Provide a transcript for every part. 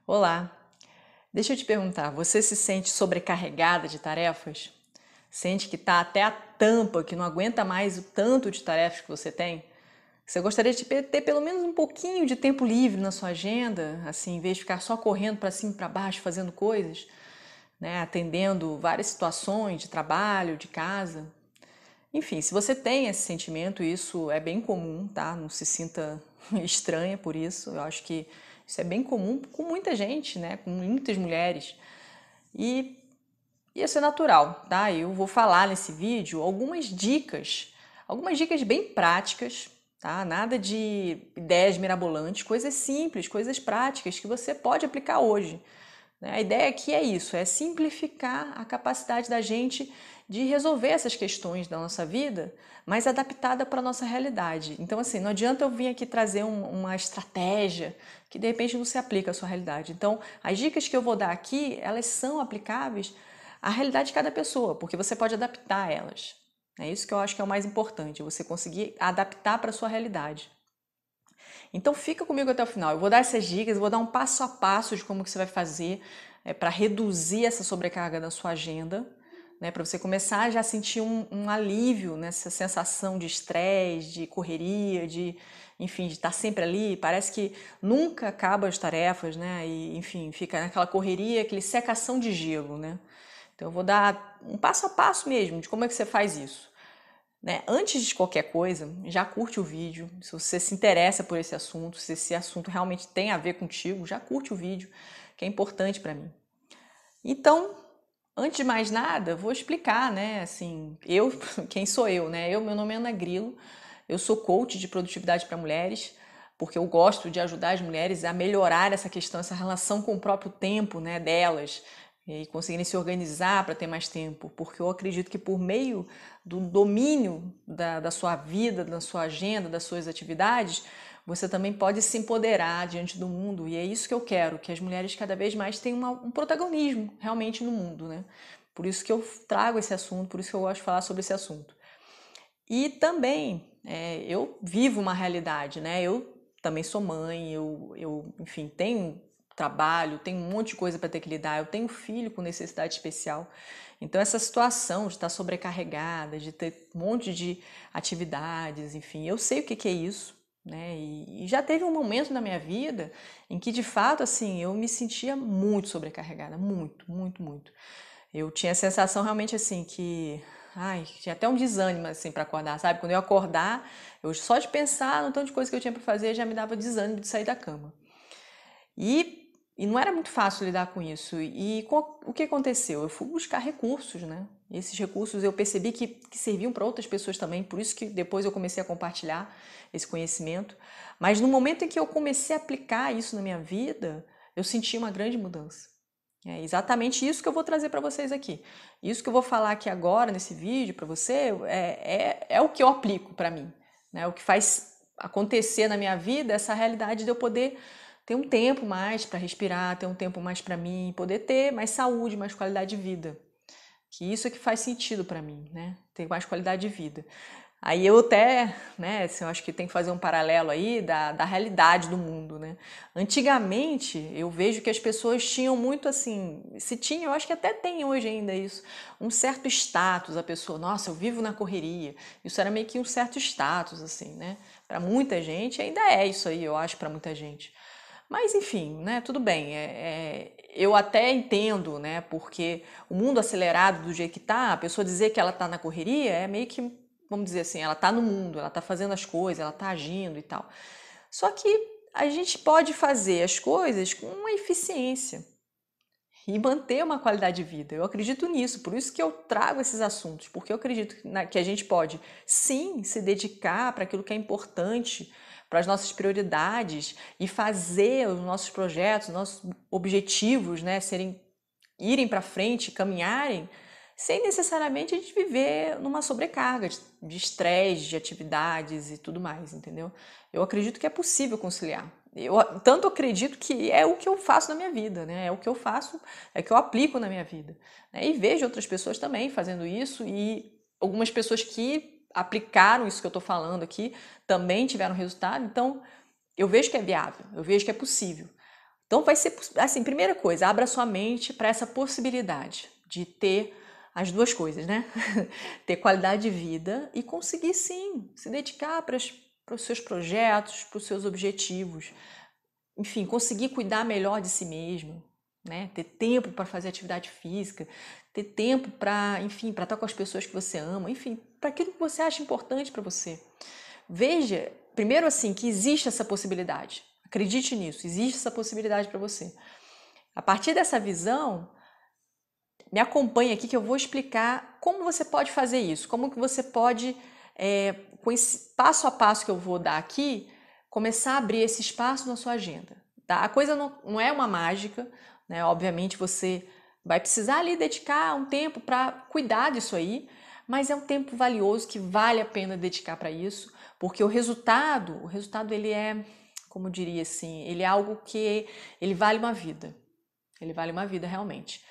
Olá, deixa eu te perguntar, você se sente sobrecarregada de tarefas? Sente que está até a tampa, que não aguenta mais o tanto de tarefas que você tem? Você gostaria de ter pelo menos um pouquinho de tempo livre na sua agenda, assim, em vez de ficar só correndo para cima e para baixo fazendo coisas, né, atendendo várias situações de trabalho, de casa? Enfim, se você tem esse sentimento, isso é bem comum, tá? Não se sinta estranha por isso. Eu acho que isso é bem comum com muita gente, né? Com muitas mulheres. E isso é natural, tá? Eu vou falar nesse vídeo algumas dicas bem práticas, tá? Nada de ideias mirabolantes, coisas simples, coisas práticas que você pode aplicar hoje. A ideia aqui é isso, é simplificar a capacidade da gente de resolver essas questões da nossa vida, mas adaptada para a nossa realidade. Então, assim, não adianta eu vir aqui trazer uma estratégia que de repente não se aplica à sua realidade. Então, as dicas que eu vou dar aqui, elas são aplicáveis à realidade de cada pessoa, porque você pode adaptar elas. É isso que eu acho que é o mais importante, você conseguir adaptar para a sua realidade. Então fica comigo até o final. Eu vou dar essas dicas, vou dar um passo a passo de como que você vai fazer para reduzir essa sobrecarga da sua agenda, né, para você começar a já sentir um alívio nessa sensação de estresse, de correria, enfim, de estar sempre ali. Parece que nunca acaba as tarefas, né? E, enfim, fica naquela correria, aquele secação de gelo, né? Então eu vou dar um passo a passo mesmo de como é que você faz isso. Né? Antes de qualquer coisa, já curte o vídeo. Se você se interessa por esse assunto, se esse assunto realmente tem a ver contigo, já curte o vídeo, que é importante para mim. Então, antes de mais nada, vou explicar, né? Assim, quem sou eu, né? Meu nome é Ana Grilo, eu sou coach de produtividade para mulheres, porque eu gosto de ajudar as mulheres a melhorar essa questão, essa relação com o próprio tempo, né, delas, e conseguirem se organizar para ter mais tempo, porque eu acredito que por meio do domínio da sua vida, da sua agenda, das suas atividades, você também pode se empoderar diante do mundo, e é isso que eu quero, que as mulheres cada vez mais tenham um protagonismo realmente no mundo, né? Por isso que eu trago esse assunto, por isso que eu gosto de falar sobre esse assunto. E também eu vivo uma realidade, né? Eu também sou mãe, enfim, tenho trabalho, tenho um monte de coisa para ter que lidar, eu tenho filho com necessidade especial. Então, essa situação de estar sobrecarregada, de ter um monte de atividades, enfim, eu sei o que é isso, né? E já teve um momento na minha vida em que, de fato, assim, eu me sentia muito sobrecarregada, muito, muito, muito. Eu tinha a sensação realmente assim que, ai, tinha até um desânimo assim para acordar, sabe? Quando eu acordar, eu só de pensar no tanto de coisa que eu tinha para fazer já me dava desânimo de sair da cama. E não era muito fácil lidar com isso. O que aconteceu? Eu fui buscar recursos, né? E esses recursos eu percebi que serviam para outras pessoas também, por isso que depois eu comecei a compartilhar esse conhecimento. Mas no momento em que eu comecei a aplicar isso na minha vida, eu senti uma grande mudança. É exatamente isso que eu vou trazer para vocês aqui. Isso que eu vou falar aqui agora nesse vídeo para você é o que eu aplico para mim, né? O que faz acontecer na minha vida essa realidade de eu poder ter um tempo mais para respirar, ter um tempo mais para mim, poder ter mais saúde, mais qualidade de vida. Que isso é que faz sentido para mim, né? Ter mais qualidade de vida. Aí eu até, né, assim, eu acho que tem que fazer um paralelo aí da realidade do mundo, né? Antigamente, eu vejo que as pessoas tinham muito assim, se tinha, eu acho que até tem hoje ainda isso, um certo status, a pessoa, nossa, eu vivo na correria. Isso era meio que um certo status, assim, né? Para muita gente, ainda é isso aí, eu acho, para muita gente. Mas enfim, né, tudo bem. Eu até entendo, né, porque o mundo acelerado do jeito que tá, a pessoa dizer que ela tá na correria é meio que, vamos dizer assim, ela tá no mundo, ela tá fazendo as coisas, ela tá agindo e tal. Só que a gente pode fazer as coisas com uma eficiência e manter uma qualidade de vida. Eu acredito nisso, por isso que eu trago esses assuntos, porque eu acredito que a gente pode, sim, se dedicar para aquilo que é importante, para as nossas prioridades e fazer os nossos projetos, os nossos objetivos, né, irem para frente, caminharem, sem necessariamente a gente viver numa sobrecarga de estresse, de atividades e tudo mais, entendeu? Eu acredito que é possível conciliar. Eu tanto acredito que é o que eu faço na minha vida, né? É o que eu faço, é o que eu aplico na minha vida. Né? E vejo outras pessoas também fazendo isso e algumas pessoas que aplicaram isso que eu estou falando aqui também tiveram resultado. Então, eu vejo que é viável, eu vejo que é possível. Então vai ser assim, primeira coisa, abra sua mente para essa possibilidade de ter as duas coisas, né? Ter qualidade de vida e conseguir sim se dedicar para os seus projetos, para os seus objetivos. Enfim, conseguir cuidar melhor de si mesmo, né? Ter tempo para fazer atividade física, ter tempo para, enfim, para estar com as pessoas que você ama, enfim, para aquilo que você acha importante para você. Veja, primeiro assim, que existe essa possibilidade. Acredite nisso, existe essa possibilidade para você. A partir dessa visão, me acompanhe aqui que eu vou explicar como você pode fazer isso, como que você pode, com esse passo a passo que eu vou dar aqui, começar a abrir esse espaço na sua agenda. Tá? A coisa não é uma mágica, né? Obviamente você vai precisar ali dedicar um tempo para cuidar disso aí, mas é um tempo valioso que vale a pena dedicar para isso, porque o resultado ele é, como eu diria assim, ele é algo que ele vale uma vida. Ele vale uma vida realmente.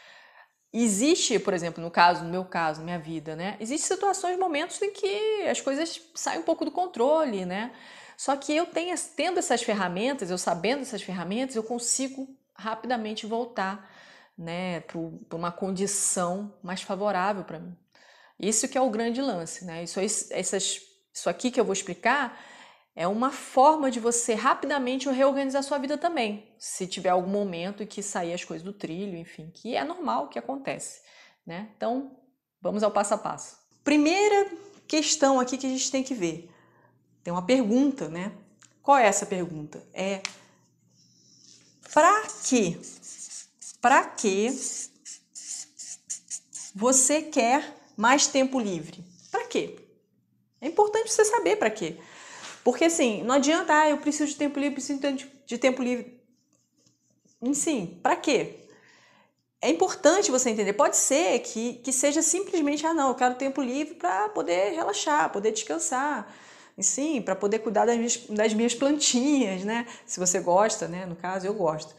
Existe, por exemplo, no meu caso, minha vida, né? Existem situações, momentos em que as coisas saem um pouco do controle, né? Só que eu tendo essas ferramentas, eu sabendo essas ferramentas, eu consigo rapidamente voltar, né, para uma condição mais favorável para mim. Isso que é o grande lance, né? Isso aqui que eu vou explicar é uma forma de você rapidamente reorganizar sua vida também, se tiver algum momento em que sair as coisas do trilho, enfim, que é normal, que acontece, né? Então, vamos ao passo a passo. Primeira questão aqui que a gente tem que ver. Tem uma pergunta, né? Qual é essa pergunta? Para quê? Para que você quer mais tempo livre? Para quê? É importante você saber para quê. Porque assim, não adianta, eu preciso de tempo livre, preciso de tempo livre. Sim, para quê? É importante você entender. Pode ser que seja simplesmente, não, eu quero tempo livre para poder relaxar, poder descansar. E sim, para poder cuidar das minhas plantinhas, né? Se você gosta, né? No caso, eu gosto.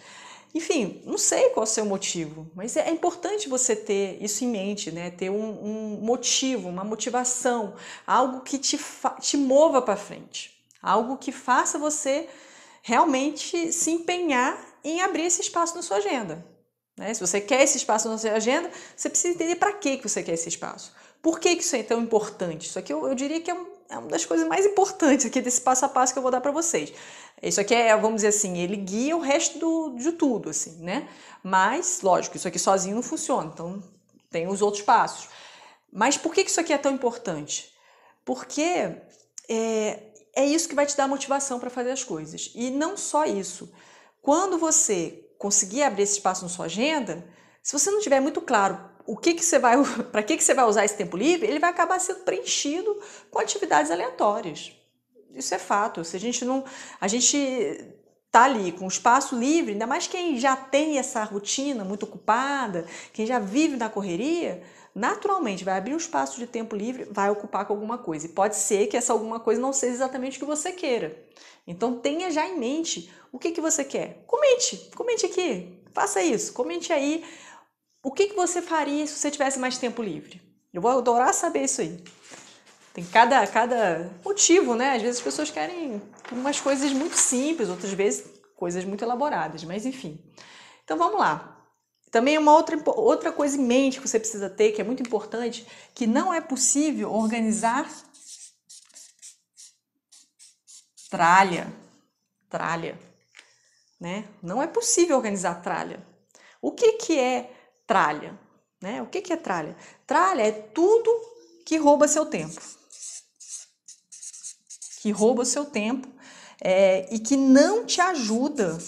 Enfim, não sei qual é o seu motivo, mas é importante você ter isso em mente, né? Ter um motivo, uma motivação, algo que te mova para frente, algo que faça você realmente se empenhar em abrir esse espaço na sua agenda. Né? Se você quer esse espaço na sua agenda, você precisa entender para que você quer esse espaço. Por que isso é tão importante? Isso aqui eu diria que é uma das coisas mais importantes aqui desse passo a passo que eu vou dar para vocês. Isso aqui vamos dizer assim, ele guia o resto de tudo, assim, né? Mas, lógico, isso aqui sozinho não funciona, então tem os outros passos. Mas por que isso aqui é tão importante? Porque é isso que vai te dar motivação para fazer as coisas. E não só isso. Quando você conseguir abrir esse espaço na sua agenda, se você não tiver muito claro para que você vai usar esse tempo livre, ele vai acabar sendo preenchido com atividades aleatórias. Isso é fato. Se a gente tá ali com o espaço livre, ainda mais quem já tem essa rotina muito ocupada, quem já vive na correria, naturalmente vai abrir um espaço de tempo livre, vai ocupar com alguma coisa. E pode ser que essa alguma coisa não seja exatamente o que você queira. Então tenha já em mente o que você quer. Comente aqui, faça isso, comente aí o que você faria se você tivesse mais tempo livre. Eu vou adorar saber isso aí. Tem cada motivo, né? Às vezes as pessoas querem umas coisas muito simples, outras vezes coisas muito elaboradas, mas enfim. Então vamos lá. Também uma outra coisa em mente que você precisa ter, que é muito importante, que não é possível organizar tralha, né? Não é possível organizar tralha. O que é tralha? Né? O que é tralha? Tralha é tudo que rouba seu tempo. Que rouba o seu tempo e que não te ajuda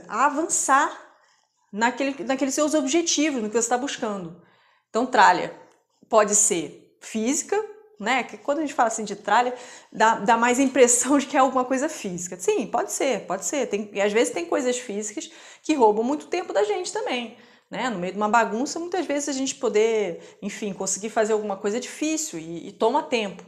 a avançar naqueles seus objetivos, no que você está buscando. Então, tralha pode ser física, né? Que quando a gente fala assim de tralha, dá mais a impressão de que é alguma coisa física. Sim, pode ser. E às vezes tem coisas físicas que roubam muito tempo da gente também. Né? No meio de uma bagunça, muitas vezes a gente poder, enfim, conseguir fazer alguma coisa é difícil e toma tempo.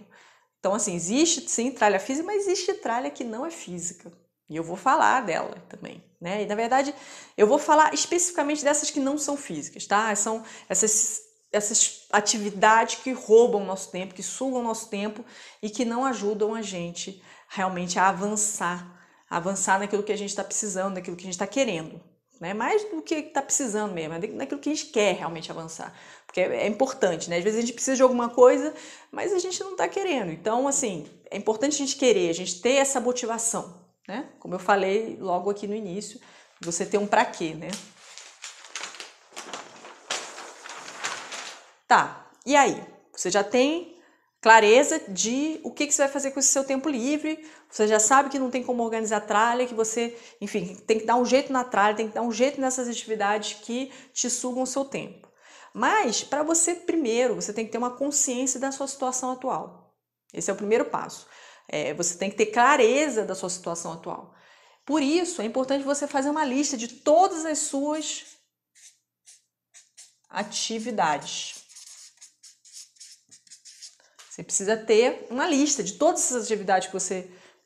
Então, assim, existe sim tralha física, mas existe tralha que não é física. E eu vou falar dela também, né? E na verdade, eu vou falar especificamente dessas que não são físicas, tá? São essas essas atividades que roubam o nosso tempo, que sugam o nosso tempo e que não ajudam a gente realmente a avançar naquilo que a gente está precisando, naquilo que a gente está querendo. Né? Mais do que está precisando mesmo, naquilo que a gente quer realmente avançar. Porque é importante, né? Às vezes a gente precisa de alguma coisa, mas a gente não está querendo. Então, assim, é importante a gente querer, a gente ter essa motivação, né? Como eu falei logo aqui no início, você ter um pra quê, né? Tá, e aí? Você já tem clareza de o que você vai fazer com esse seu tempo livre, você já sabe que não tem como organizar a tralha, que você, enfim, tem que dar um jeito na tralha, tem que dar um jeito nessas atividades que te sugam o seu tempo. Mas, para você, primeiro, você tem que ter uma consciência da sua situação atual. Esse é o primeiro passo. Você tem que ter clareza da sua situação atual. Por isso, é importante você fazer uma lista de todas as suas atividades. Você precisa ter uma lista de todas essas atividades que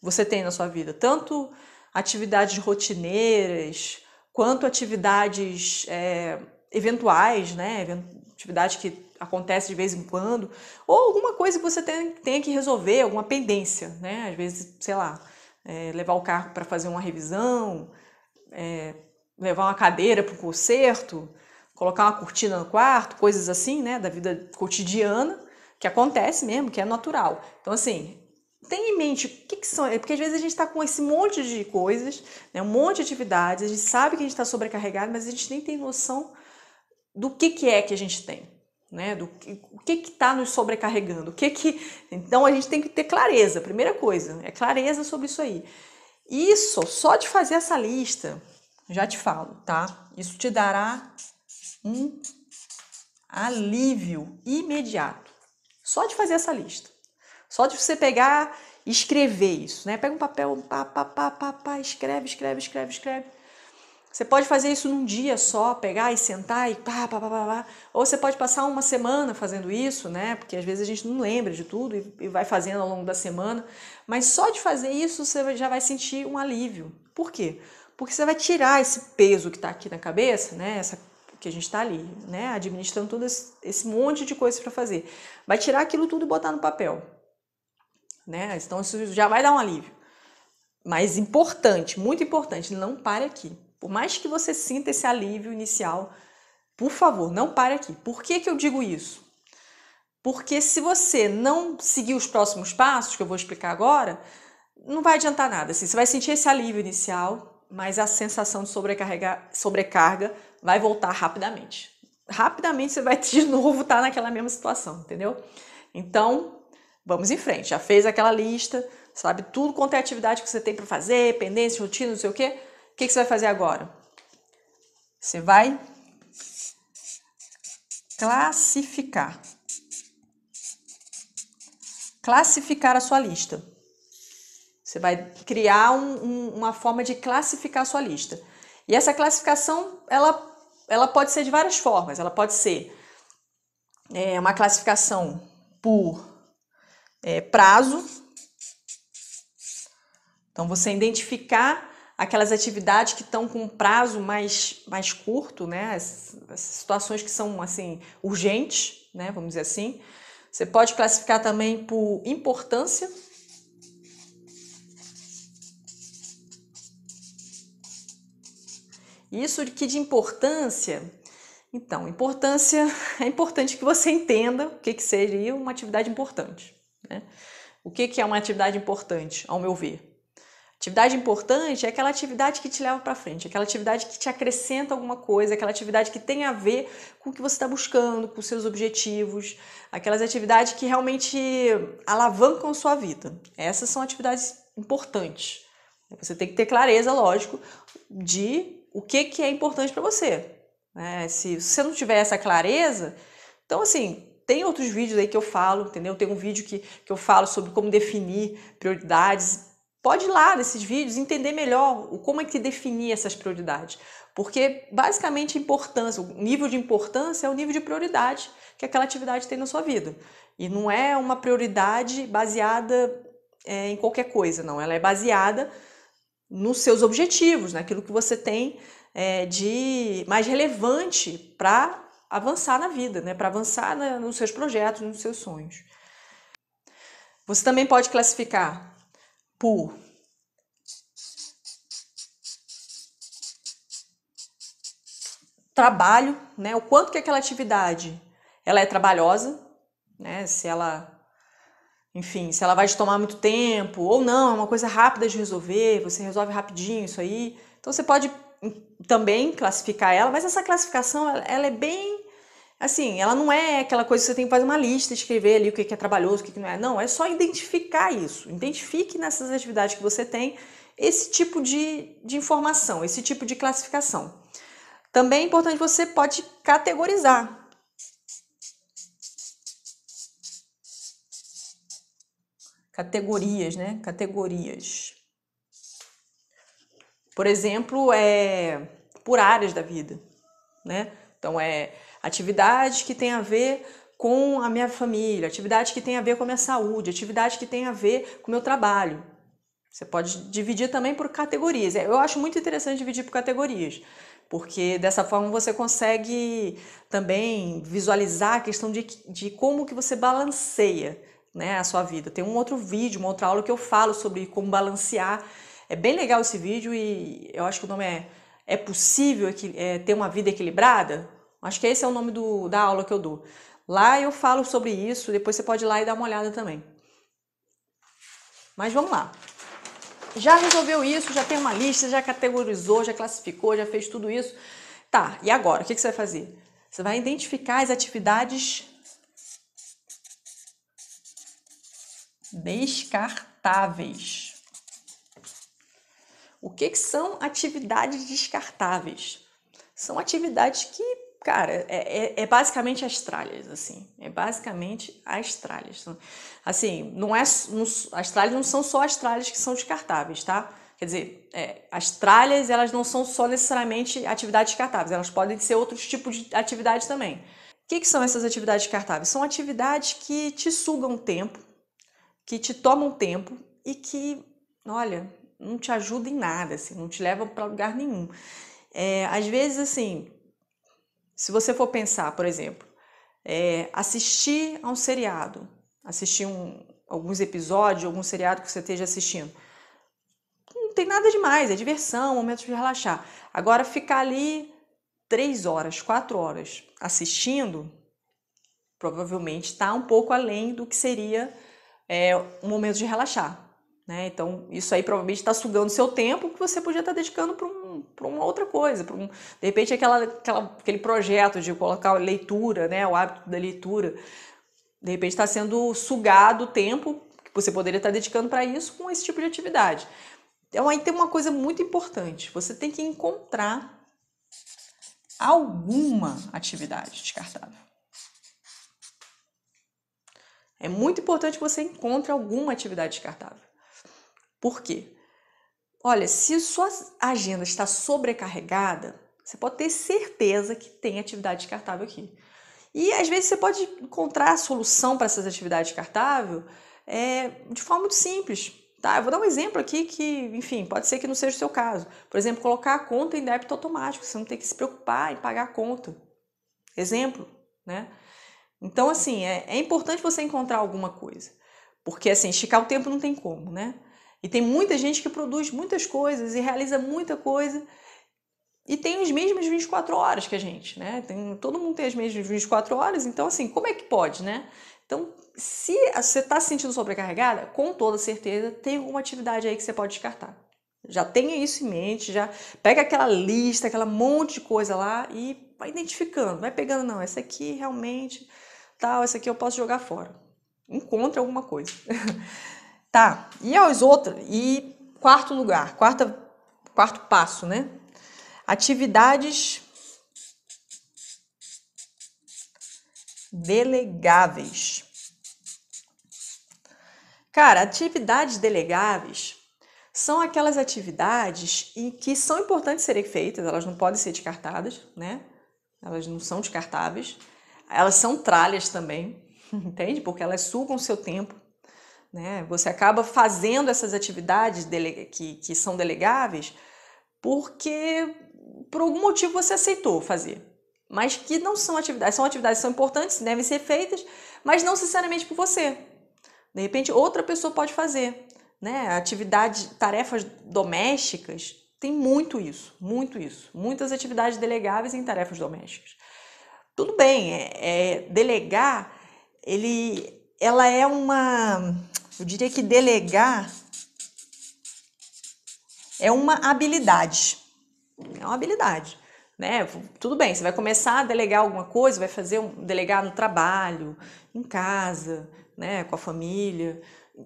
você tem na sua vida. Tanto atividades rotineiras, quanto atividades eventuais, né? Atividades que acontecem de vez em quando. Ou alguma coisa que você tenha que resolver, alguma pendência, né? Às vezes, sei lá, levar o carro para fazer uma revisão, levar uma cadeira para o concerto, colocar uma cortina no quarto, coisas assim, né? Da vida cotidiana, que acontece mesmo, que é natural. Então, assim, tenha em mente o que são. Porque às vezes a gente está com esse monte de coisas, né, um monte de atividades, a gente sabe que a gente está sobrecarregado, mas a gente nem tem noção do que é que a gente tem, né? O que está nos sobrecarregando, Então a gente tem que ter clareza, primeira coisa, é clareza sobre isso aí. Isso, só de fazer essa lista, já te falo, tá? Isso te dará um alívio imediato. Só de fazer essa lista. Só de você pegar e escrever isso, né? Pega um papel, escreve. Você pode fazer isso num dia só, pegar e sentar e Ou você pode passar uma semana fazendo isso, né? Porque às vezes a gente não lembra de tudo e vai fazendo ao longo da semana. Mas só de fazer isso você já vai sentir um alívio. Por quê? Porque você vai tirar esse peso que está aqui na cabeça, né? Que a gente está ali, né? Administrando todo esse monte de coisas para fazer. Vai tirar aquilo tudo e botar no papel, né? Então isso já vai dar um alívio. Mas importante, muito importante, não pare aqui. Por mais que você sinta esse alívio inicial, por favor, não pare aqui. Por que eu digo isso? Porque se você não seguir os próximos passos, que eu vou explicar agora, não vai adiantar nada. Assim, você vai sentir esse alívio inicial, mas a sensação de sobrecarga vai voltar rapidamente. Rapidamente você vai de novo estar naquela mesma situação, entendeu? Então, vamos em frente. Já fez aquela lista, sabe tudo quanto é atividade que você tem para fazer, pendência, rotina, não sei o quê. O que você vai fazer agora? Você vai classificar. Classificar a sua lista. Você vai criar uma forma de classificar a sua lista. E essa classificação, ela pode ser de várias formas. Ela pode ser uma classificação por prazo. Então, você identificar aquelas atividades que estão com um prazo mais curto, né? As situações que são, assim, urgentes, né? Vamos dizer assim. Você pode classificar também por importância. Isso de importância, então, importância, é importante que você entenda o que seria uma atividade importante, né? O que é uma atividade importante, ao meu ver? Atividade importante é aquela atividade que te leva para frente, aquela atividade que te acrescenta alguma coisa, aquela atividade que tem a ver com o que você está buscando, com os seus objetivos, aquelas atividades que realmente alavancam a sua vida. Essas são atividades importantes. Você tem que ter clareza, lógico, de o que é importante para você. Se você não tiver essa clareza, então assim, tem outros vídeos aí que eu falo, entendeu? Tem um vídeo que eu falo sobre como definir prioridades. Pode ir lá nesses vídeos entender melhor como é que definir essas prioridades. Porque basicamente a importância, o nível de importância é o nível de prioridade que aquela atividade tem na sua vida. E não é uma prioridade baseada em qualquer coisa, não. Ela é baseada nos seus objetivos, naquilo que você tem de mais relevante para avançar na vida, né? Para avançar nos seus projetos, nos seus sonhos. Você também pode classificar por trabalho, né? O quanto que aquela atividade ela é trabalhosa, né? Se ela vai te tomar muito tempo ou não, é uma coisa rápida de resolver, você resolve rapidinho isso aí. Então você pode também classificar ela, mas essa classificação ela é bem assim, ela não é aquela coisa que você tem que fazer uma lista, escrever ali o que é trabalhoso, o que não é. Não, é só identificar isso. Identifique nessas atividades que você tem esse tipo de informação, esse tipo de classificação. Também é importante, você pode categorizar. Categorias, né? Categorias. Por exemplo, por áreas da vida, né? Então, atividades que tem a ver com a minha família, atividade que tem a ver com a minha saúde, atividade que tem a ver com o meu trabalho. Você pode dividir também por categorias. Eu acho muito interessante dividir por categorias, porque dessa forma você consegue também visualizar a questão de como que você balanceia, né, a sua vida. Tem um outro vídeo, uma outra aula que eu falo sobre como balancear. É bem legal esse vídeo e eu acho que o nome é possível ter uma vida equilibrada? Acho que esse é o nome da aula que eu dou. Lá eu falo sobre isso, depois você pode ir lá e dar uma olhada também. Mas vamos lá. Já resolveu isso, já tem uma lista, já categorizou, já classificou, já fez tudo isso. Tá, e agora? O que você vai fazer? Você vai identificar as atividades descartáveis. O que são atividades descartáveis? São atividades que, cara, é basicamente as tralhas, assim. É basicamente as tralhas. Assim, as tralhas não são só as tralhas que são descartáveis, tá? Quer dizer, as tralhas, elas não são só necessariamente atividades descartáveis, elas podem ser outros tipos de atividades também. O que são essas atividades descartáveis? São atividades que te sugam tempo, que te tomam tempo e que, olha, não te ajudam em nada, assim, não te levam para lugar nenhum. Às vezes, assim, se você for pensar, por exemplo, assistir a um seriado, assistir alguns episódios, algum seriado que você esteja assistindo, não tem nada demais, é diversão, momento de relaxar. Agora, ficar ali 3 horas, 4 horas assistindo, provavelmente está um pouco além do que seria um momento de relaxar. Né? Então, isso aí provavelmente está sugando seu tempo que você podia estar dedicando para uma outra coisa. De repente, aquele projeto de colocar a leitura, né? O hábito da leitura, de repente está sendo sugado o tempo que você poderia estar dedicando para isso com esse tipo de atividade. Então, aí tem uma coisa muito importante. Você tem que encontrar alguma atividade descartável. É muito importante que você encontre alguma atividade descartável. Por quê? Olha, se sua agenda está sobrecarregada, você pode ter certeza que tem atividade descartável aqui. E às vezes você pode encontrar a solução para essas atividades descartáveis de forma muito simples. Tá? Eu vou dar um exemplo aqui que, enfim, pode ser que não seja o seu caso. Por exemplo, colocar a conta em débito automático, você não tem que se preocupar em pagar a conta. Exemplo, né? Então, assim, é importante você encontrar alguma coisa. Porque, assim, esticar o tempo não tem como, né? E tem muita gente que produz muitas coisas e realiza muita coisa e tem as mesmas 24 horas que a gente, né? Todo mundo tem as mesmas 24 horas, então assim, como é que pode, né? Então, se você está se sentindo sobrecarregada, com toda certeza tem alguma atividade aí que você pode descartar. Já tenha isso em mente, já pega aquela lista, aquela monte de coisa lá e vai identificando, vai pegando, não, essa aqui realmente, tal, essa aqui eu posso jogar fora. Encontra alguma coisa. Tá, e aos outros, e quarto passo, né? Atividades delegáveis. Cara, atividades delegáveis são aquelas atividades que são importantes serem feitas, elas não podem ser descartadas, né? Elas não são descartáveis. Elas são tralhas também, entende? Porque elas sugam seu tempo. Né? Você acaba fazendo essas atividades que são delegáveis porque por algum motivo você aceitou fazer. mas que não são atividades que são importantes, devem ser feitas, mas não necessariamente por você. De repente, outra pessoa pode fazer, né? Tarefas domésticas, tem muito isso, muito isso. Muitas atividades delegáveis em tarefas domésticas. Tudo bem, delegar, ela é eu diria que delegar é uma habilidade. É uma habilidade, né? Tudo bem, você vai começar a delegar alguma coisa, vai delegar no trabalho, em casa, né, com a família.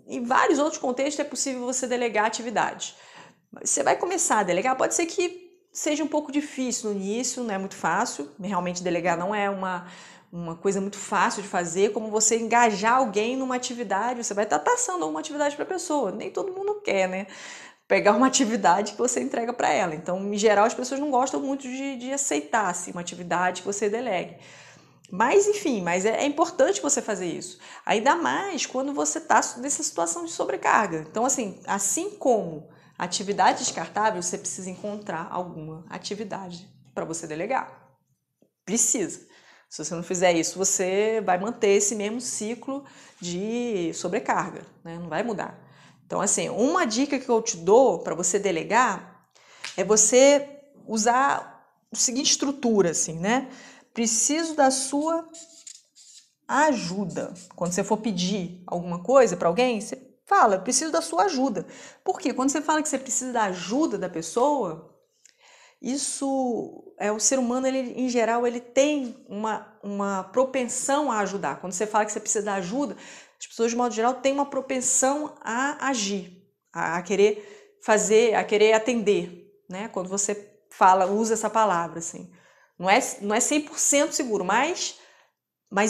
Em vários outros contextos é possível você delegar atividades. Você vai começar a delegar, pode ser que seja um pouco difícil no início, não é muito fácil. Realmente delegar não é uma coisa muito fácil de fazer, como você engajar alguém numa atividade, você vai estar passando alguma atividade para a pessoa. Nem todo mundo quer, né? Pegar uma atividade que você entrega para ela. Então, em geral, as pessoas não gostam muito de aceitar assim, uma atividade que você delegue. Mas, enfim, é importante você fazer isso. Ainda mais quando você está nessa situação de sobrecarga. Então, assim como atividade descartável, você precisa encontrar alguma atividade para você delegar. Precisa. Se você não fizer isso, você vai manter esse mesmo ciclo de sobrecarga, né? Não vai mudar. Então, uma dica que eu te dou para você delegar é você usar a seguinte estrutura, né? Preciso da sua ajuda. Quando você for pedir alguma coisa para alguém, você fala, preciso da sua ajuda. Por quê? Quando você fala que você precisa da ajuda da pessoa, o ser humano, em geral, ele tem uma propensão a ajudar. Quando você fala que você precisa da ajuda, as pessoas, de modo geral, têm uma propensão a agir, a querer fazer, a querer atender, né? Quando você usa essa palavra, assim. Não é 100% seguro, mas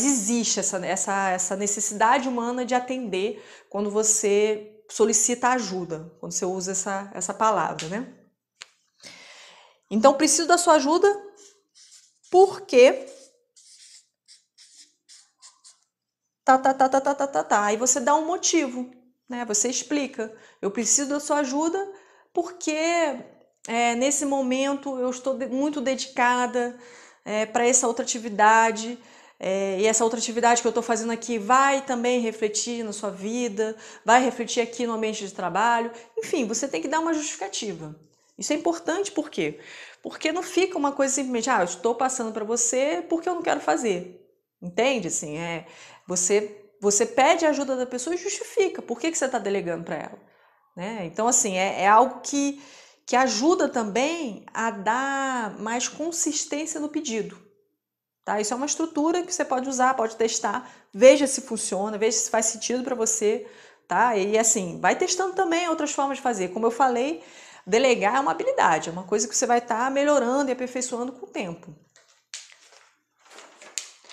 existe essa necessidade humana de atender quando você solicita ajuda, quando você usa essa palavra, né? Então, preciso da sua ajuda porque Aí você dá um motivo, né? Você explica. Eu preciso da sua ajuda porque nesse momento eu estou muito dedicada para essa outra atividade. E essa outra atividade que eu estou fazendo aqui vai também refletir na sua vida, vai refletir aqui no ambiente de trabalho. Enfim, você tem que dar uma justificativa. Isso é importante por quê? Porque não fica uma coisa simplesmente, eu estou passando para você porque eu não quero fazer. Entende? Você pede a ajuda da pessoa e justifica por que você está delegando para ela. Né? Então, é algo que ajuda também a dar mais consistência no pedido. Tá? Isso é uma estrutura que você pode usar, pode testar, veja se funciona, veja se faz sentido para você. Tá? E vai testando também outras formas de fazer. Como eu falei, delegar é uma habilidade, é uma coisa que você vai estar melhorando e aperfeiçoando com o tempo.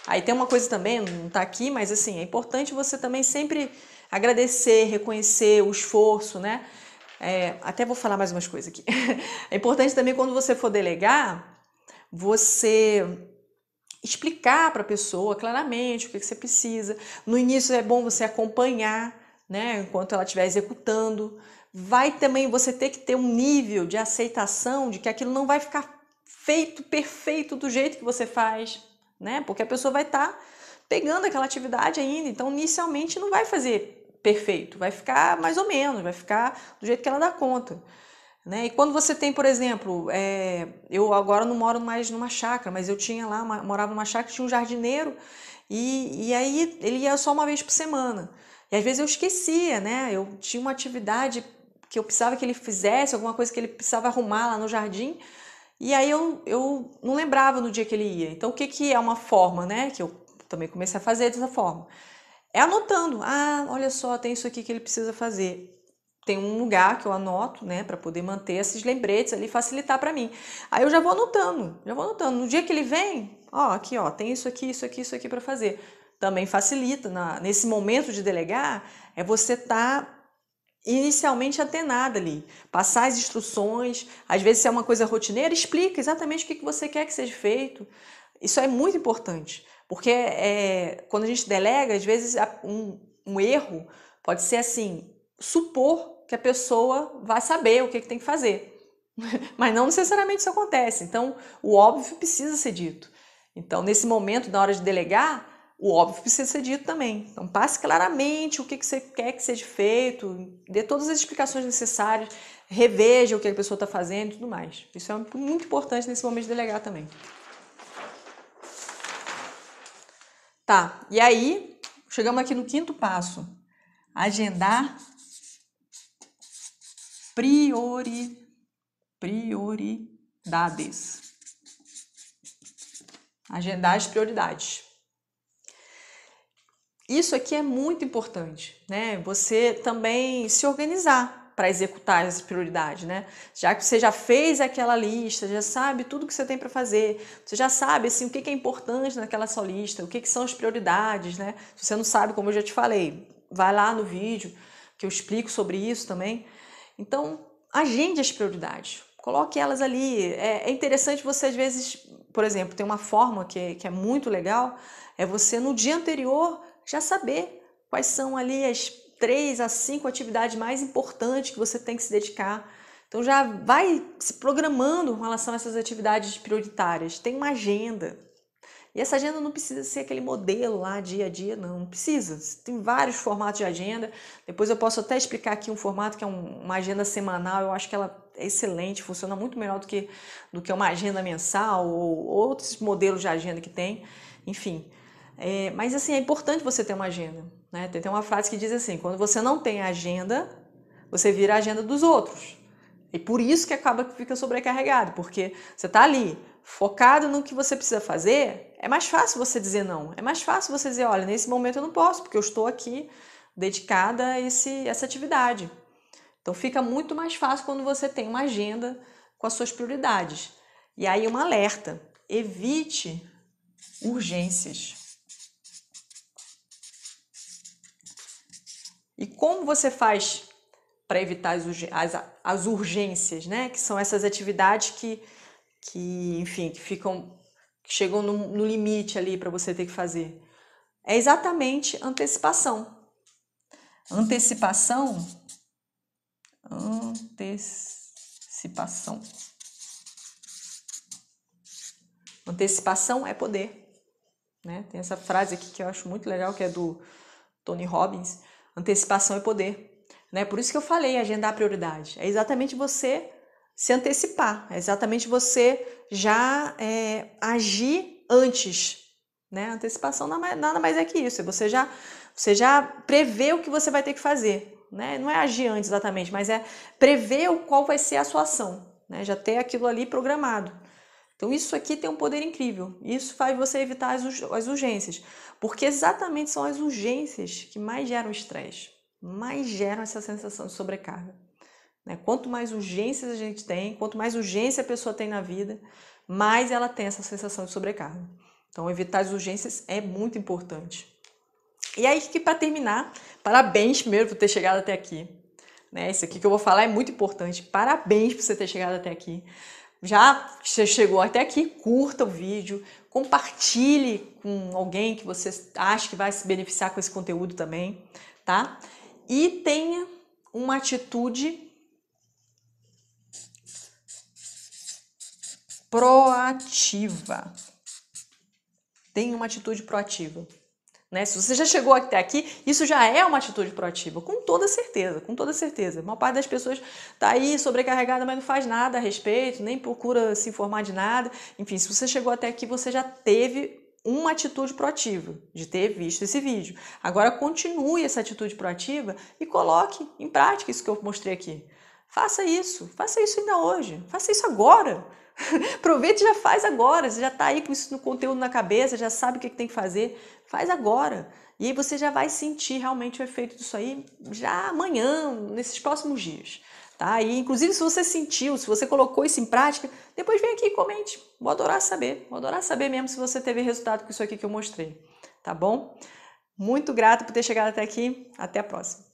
Aí tem uma coisa também, não está aqui, mas é importante você também sempre agradecer, reconhecer o esforço, né? Até vou falar mais umas coisas aqui. É importante também quando você for delegar, você explicar para a pessoa claramente o que você precisa. No início é bom você acompanhar, né? Enquanto ela estiver executando. Vai também você ter que ter um nível de aceitação de que aquilo não vai ficar feito perfeito do jeito que você faz. Né? Porque a pessoa vai estar pegando aquela atividade ainda, então inicialmente não vai fazer perfeito, vai ficar mais ou menos, vai ficar do jeito que ela dá conta. Né? E quando você tem, por exemplo, eu agora não moro mais numa chácara, mas eu tinha lá, morava numa chácara, tinha um jardineiro e aí ele ia só uma vez por semana. E às vezes eu esquecia, né? Eu tinha uma atividade que eu precisava que ele fizesse, alguma coisa que ele precisava arrumar lá no jardim. E aí eu não lembrava no dia que ele ia. Então, o que é uma forma, né? Que eu também comecei a fazer dessa forma. É anotando. Olha só, tem isso aqui que ele precisa fazer. Tem um lugar que eu anoto, né? Para poder manter esses lembretes ali, facilitar para mim. Aí eu já vou anotando. No dia que ele vem, aqui, tem isso aqui para fazer. Também facilita. Nesse momento de delegar, é você estar inicialmente antenada ali, passar as instruções, às vezes se é uma coisa rotineira, explica exatamente o que você quer que seja feito. Isso é muito importante, porque quando a gente delega, às vezes um erro pode ser supor que a pessoa vai saber o que tem que fazer, mas não necessariamente isso acontece, então o óbvio precisa ser dito. Então, nesse momento, na hora de delegar, o óbvio precisa ser dito também. Então, passe claramente o que você quer que seja feito, dê todas as explicações necessárias, reveja o que a pessoa está fazendo e tudo mais. Isso é muito importante nesse momento de delegar também. Tá, e aí, chegamos aqui no quinto passo. Agendar prioridades. Agendar as prioridades. Isso aqui é muito importante, né? Você também se organizar para executar as prioridades, né? Já que você já fez aquela lista, já sabe tudo que você tem para fazer, você já sabe assim, o que é importante naquela sua lista, o que são as prioridades, né? Se você não sabe, como eu já te falei, vai lá no vídeo que eu explico sobre isso também. Então, agende as prioridades, coloque elas ali. É interessante você, às vezes, por exemplo, tem uma forma que é muito legal, é você no dia anterior já saber quais são ali as 3 a 5 atividades mais importantes que você tem que se dedicar. Então já vai se programando com relação a essas atividades prioritárias. Tem uma agenda. E essa agenda não precisa ser aquele modelo lá dia a dia, não precisa. Tem vários formatos de agenda. Depois eu posso até explicar aqui um formato que é uma agenda semanal. Eu acho que ela é excelente, funciona muito melhor do que uma agenda mensal ou outros modelos de agenda que tem. Enfim, mas assim, é importante você ter uma agenda, né? Tem uma frase que diz assim, quando você não tem agenda, você vira a agenda dos outros. E por isso que acaba que fica sobrecarregado, porque você está ali, focado no que você precisa fazer, é mais fácil você dizer não. É mais fácil você dizer, olha, nesse momento eu não posso, porque eu estou aqui dedicada a essa atividade. Então fica muito mais fácil quando você tem uma agenda com as suas prioridades. E aí um alerta, evite urgências. E como você faz para evitar as urgências, né? Que são essas atividades que enfim, que chegam no limite ali para você ter que fazer. É exatamente antecipação. Antecipação é poder. Né? Tem essa frase aqui que eu acho muito legal, que é do Tony Robbins. Antecipação é poder. Né? Por isso que eu falei agendar a prioridade. É exatamente você se antecipar. É exatamente você já agir antes. Né? Antecipação nada mais é que isso. Você já prevê o que você vai ter que fazer. Né? Não é agir antes exatamente, mas é prever qual vai ser a sua ação. Né? Já ter aquilo ali programado. Então isso aqui tem um poder incrível. Isso faz você evitar as urgências. Porque exatamente são as urgências que mais geram estresse. Mais geram essa sensação de sobrecarga. Né? Quanto mais urgências a gente tem, quanto mais urgência a pessoa tem na vida, mais ela tem essa sensação de sobrecarga. Então evitar as urgências é muito importante. E aí que para terminar, parabéns primeiro por ter chegado até aqui. Né? Isso aqui que eu vou falar é muito importante. Parabéns por você ter chegado até aqui. Já você chegou até aqui, curta o vídeo, compartilhe com alguém que você acha que vai se beneficiar com esse conteúdo também, tá? E tenha uma atitude proativa. Tenha uma atitude proativa. Né? Se você já chegou até aqui, isso já é uma atitude proativa, com toda certeza, com toda certeza. A maior parte das pessoas está aí sobrecarregada, mas não faz nada a respeito, nem procura se informar de nada. Enfim, se você chegou até aqui, você já teve uma atitude proativa, de ter visto esse vídeo. Agora continue essa atitude proativa e coloque em prática isso que eu mostrei aqui. Faça isso ainda hoje, faça isso agora. Aproveita e já faz agora, você já está aí com isso no conteúdo na cabeça, já sabe o que tem que fazer, faz agora. E aí você já vai sentir realmente o efeito disso aí já amanhã, nesses próximos dias. Tá? E inclusive se você sentiu, se você colocou isso em prática, depois vem aqui e comente. Vou adorar saber mesmo se você teve resultado com isso aqui que eu mostrei. Tá bom? Muito grata por ter chegado até aqui, até a próxima.